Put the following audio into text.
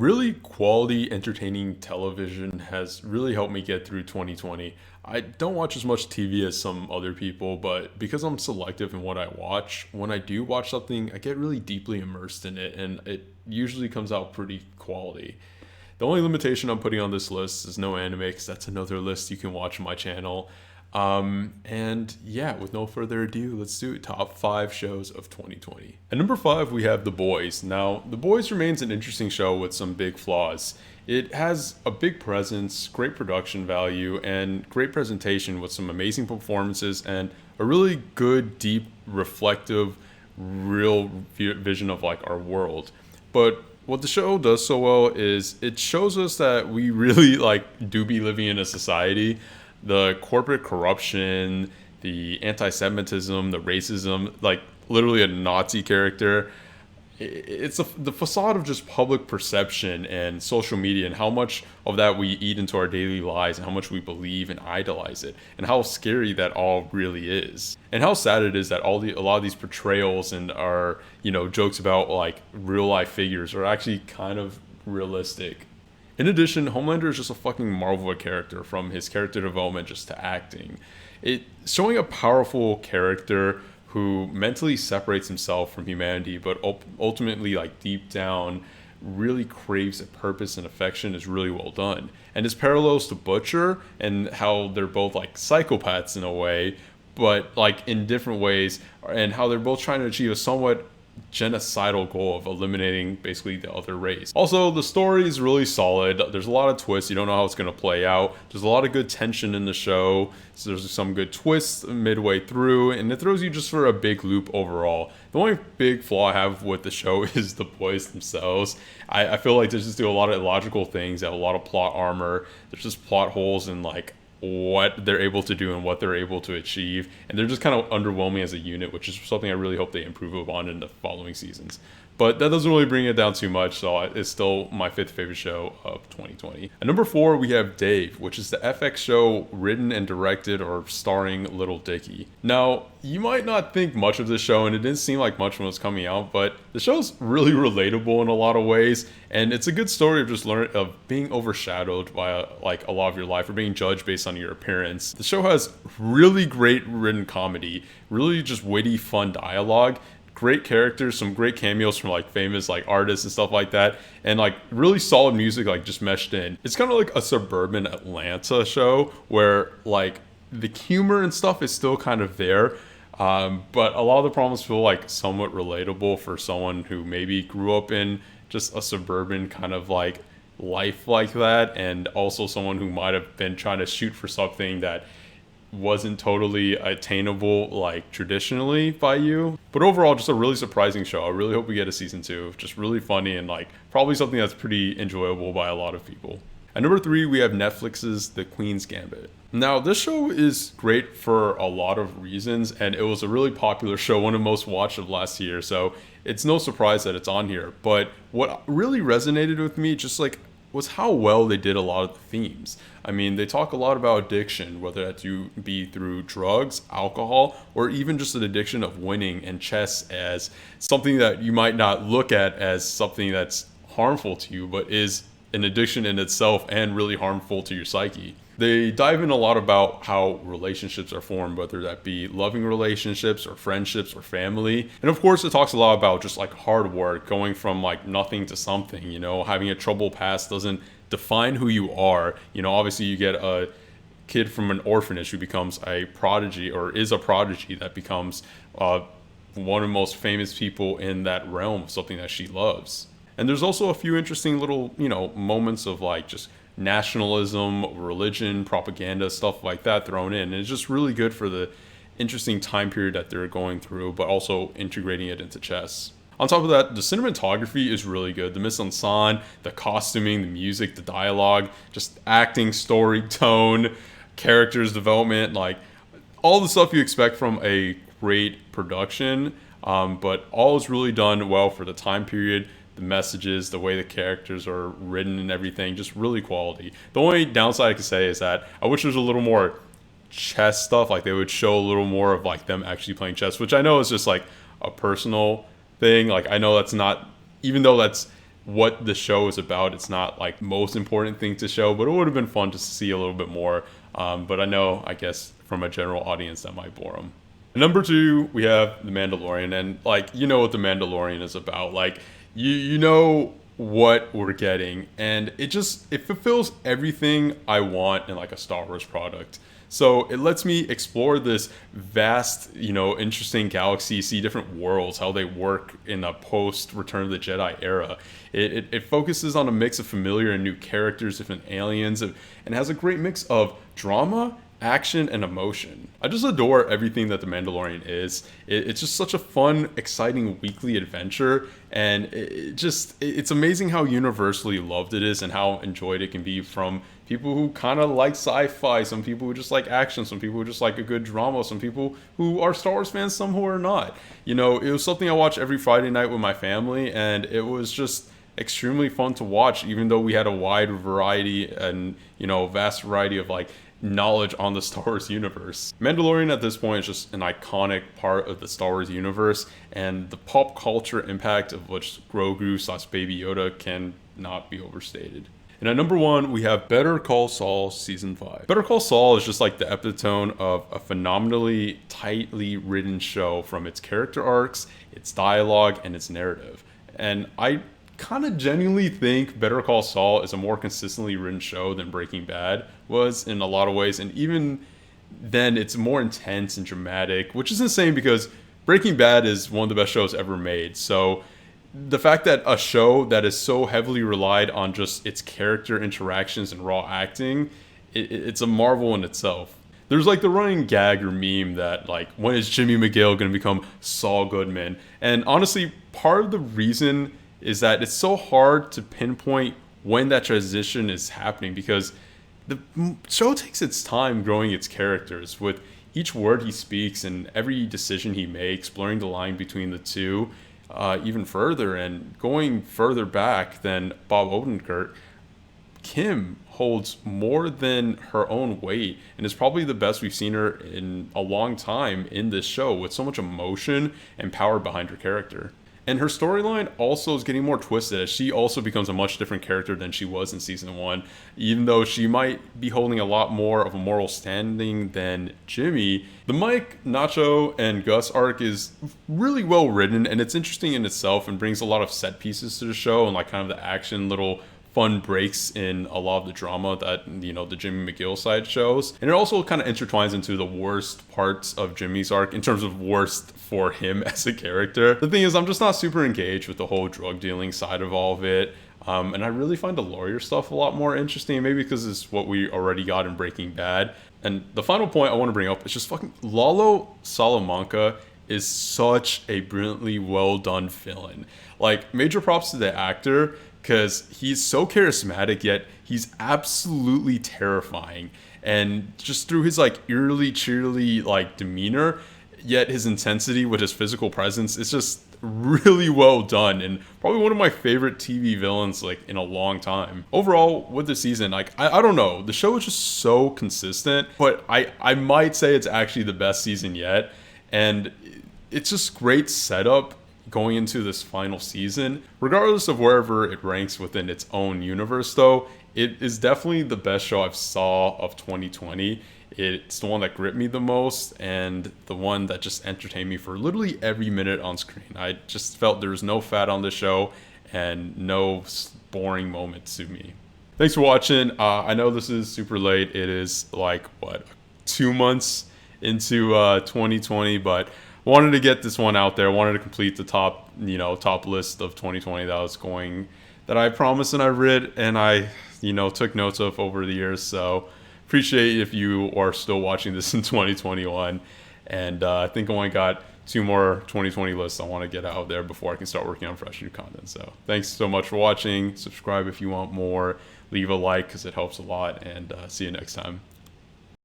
Really quality, entertaining television has really helped me get through 2020. I don't watch as much TV as some other people, but because I'm selective in what I watch, when I do watch something, I get really deeply immersed in it, and it usually comes out pretty quality. The only limitation I'm putting on this list is no anime, because that's another list you can watch on my channel. And yeah, with no further ado, let's do top five shows of 2020. At number five, we have The Boys. Now, The Boys remains an interesting show with some big flaws. It has a big presence, great production value, and great presentation with some amazing performances and a really good, deep, reflective, real vision of like our world. But what the show does so well is it shows us that we really like do be living in a society. The corporate corruption, the anti-Semitism, the racism, like literally a Nazi character. It's the facade of just public perception and social media, and how much of that we eat into our daily lives, and how much we believe and idolize it, and how scary that all really is, and how sad it is that a lot of these portrayals and our jokes about like real life figures are actually kind of realistic. In addition, Homelander is just a fucking marvel of a character, from his character development just to acting. It's showing a powerful character who mentally separates himself from humanity, but ultimately, like deep down, really craves a purpose and affection is really well done. And his parallels to Butcher and how they're both like psychopaths in a way, but like in different ways, and how they're both trying to achieve a somewhat genocidal goal of eliminating basically the other race. Also, the story is really solid. There's a lot of twists. You don't know how it's going to play out. There's a lot of good tension in the show. So there's some good twists midway through, and it throws you just for a big loop overall. The only big flaw I have with the show is the boys themselves. I feel like they just do a lot of illogical things. They have a lot of plot armor. There's just plot holes in like what they're able to do and what they're able to achieve, and they're just kind of underwhelming as a unit, which is something I really hope they improve upon in the following seasons. But that doesn't really bring it down too much, so it's still my fifth favorite show of 2020. At number four, we have Dave, which is the FX show written and directed or starring Little Dicky. Now, you might not think much of this show, and it didn't seem like much when it was coming out, but the show's really relatable in a lot of ways, and it's a good story of just of being overshadowed by like a lot of your life, or being judged based on your appearance. The show has really great written comedy, really just witty, fun dialogue, great characters, some great cameos from like famous like artists and stuff like that, and like really solid music like just meshed in. It's kind of like a suburban Atlanta show where like the humor and stuff is still kind of there, but a lot of the problems feel like somewhat relatable for someone who maybe grew up in just a suburban kind of like life like that, and also someone who might have been trying to shoot for something that wasn't totally attainable like traditionally by you. But overall, just a really surprising show. I really hope we get a season two. Just really funny, and like probably something that's pretty enjoyable by a lot of people. At number three, we have Netflix's The Queen's Gambit. Now, this show is great for a lot of reasons, and it was a really popular show, one of the most watched of last year, so it's no surprise that it's on here. But what really resonated with me, just like, was how well they did a lot of the themes. I mean, they talk a lot about addiction, whether that be through drugs, alcohol, or even just an addiction of winning, and chess as something that you might not look at as something that's harmful to you, but is an addiction in itself and really harmful to your psyche. They dive in a lot about how relationships are formed, whether that be loving relationships or friendships or family. And of course, it talks a lot about just like hard work, going from like nothing to something, having a troubled past doesn't define who you are. Obviously you get a kid from an orphanage who becomes a prodigy, or is a prodigy that becomes one of the most famous people in that realm, something that she loves. And there's also a few interesting little, moments of like just nationalism, religion, propaganda, stuff like that thrown in. And it's just really good for the interesting time period that they're going through, but also integrating it into chess. On top of that, the cinematography is really good. The mise-en-scène, the costuming, the music, the dialogue, just acting, story, tone, characters, development, like all the stuff you expect from a great production, but all is really done well for the time period. The messages, the way the characters are written and everything, just really quality. The only downside I could say is that I wish there was a little more chess stuff, like they would show a little more of like them actually playing chess, which I know is just like a personal thing. Like I know that's not, even though that's what the show is about. It's not like most important thing to show, but it would have been fun to see a little bit more. But I know, I guess, from a general audience, that might bore them. Number two, we have The Mandalorian, and like, you know what The Mandalorian is about. Like, you know what we're getting, and it fulfills everything I want in like a Star Wars product. So it lets me explore this vast, interesting galaxy, see different worlds, how they work in a post Return of the Jedi era. It focuses on a mix of familiar and new characters, different aliens, and has a great mix of drama, action, and emotion. I just adore everything that The Mandalorian is. It's just such a fun, exciting weekly adventure, and it's amazing how universally loved it is and how enjoyed it can be from people who kind of like sci-fi, some people who just like action, some people who just like a good drama, some people who are Star Wars fans, some who are not. It was something I watch every Friday night with my family, and it was just extremely fun to watch, even though we had a wide variety and vast variety of like knowledge on the Star Wars universe. Mandalorian at this point is just an iconic part of the Star Wars universe, and the pop culture impact of which Grogu/Baby Yoda can not be overstated. And at number one, we have Better Call Saul Season 5. Better Call Saul is just like the epitome of a phenomenally tightly written show, from its character arcs, its dialogue, and its narrative. And I kind of genuinely think Better Call Saul is a more consistently written show than Breaking Bad was in a lot of ways. And even then, it's more intense and dramatic, which is insane because Breaking Bad is one of the best shows ever made. So the fact that a show that is so heavily relied on just its character interactions and raw acting, it's a marvel in itself. There's like the running gag or meme that like, when is Jimmy McGill going to become Saul Goodman? And honestly, part of the reason is that it's so hard to pinpoint when that transition is happening, because the show takes its time growing its characters, with each word he speaks and every decision he makes, blurring the line between the two even further. And going further back than Bob Odenkirk, Kim holds more than her own weight and is probably the best we've seen her in a long time in this show, with so much emotion and power behind her character. And her storyline also is getting more twisted as she also becomes a much different character than she was in season 1. Even though she might be holding a lot more of a moral standing than Jimmy, the Mike, Nacho, and Gus arc is really well written, and it's interesting in itself and brings a lot of set pieces to the show and like kind of the action little fun breaks in a lot of the drama that the Jimmy McGill side shows. And it also kind of intertwines into the worst parts of Jimmy's arc in terms of worst for him as a character. The thing is, I'm just not super engaged with the whole drug dealing side of all of it. And I really find the lawyer stuff a lot more interesting, maybe because it's what we already got in Breaking Bad. And the final point I want to bring up is just fucking Lalo Salamanca is such a brilliantly well done villain. Like, major props to the actor, because he's so charismatic, yet he's absolutely terrifying. And just through his like eerily, cheerily like demeanor, yet his intensity with his physical presence, it's just really well done, and probably one of my favorite TV villains like in a long time. Overall, with the season, like I don't know, the show is just so consistent, but I might say it's actually the best season yet. And it's just great setup going into this final season. Regardless of wherever it ranks within its own universe, though, it is definitely the best show I've saw of 2020. It's the one that gripped me the most, and the one that just entertained me for literally every minute on screen. I just felt there was no fat on the show and no boring moments to me. Thanks for watching. I know this is super late. It is like, 2 months into 2020, but wanted to get this one out there. Wanted to complete the top list of 2020 that I promised and I read and I, took notes of over the years. So appreciate if you are still watching this in 2021. And I think I only got 2 more 2020 lists I want to get out there before I can start working on fresh new content. So thanks so much for watching. Subscribe if you want more. Leave a like because it helps a lot. And see you next time.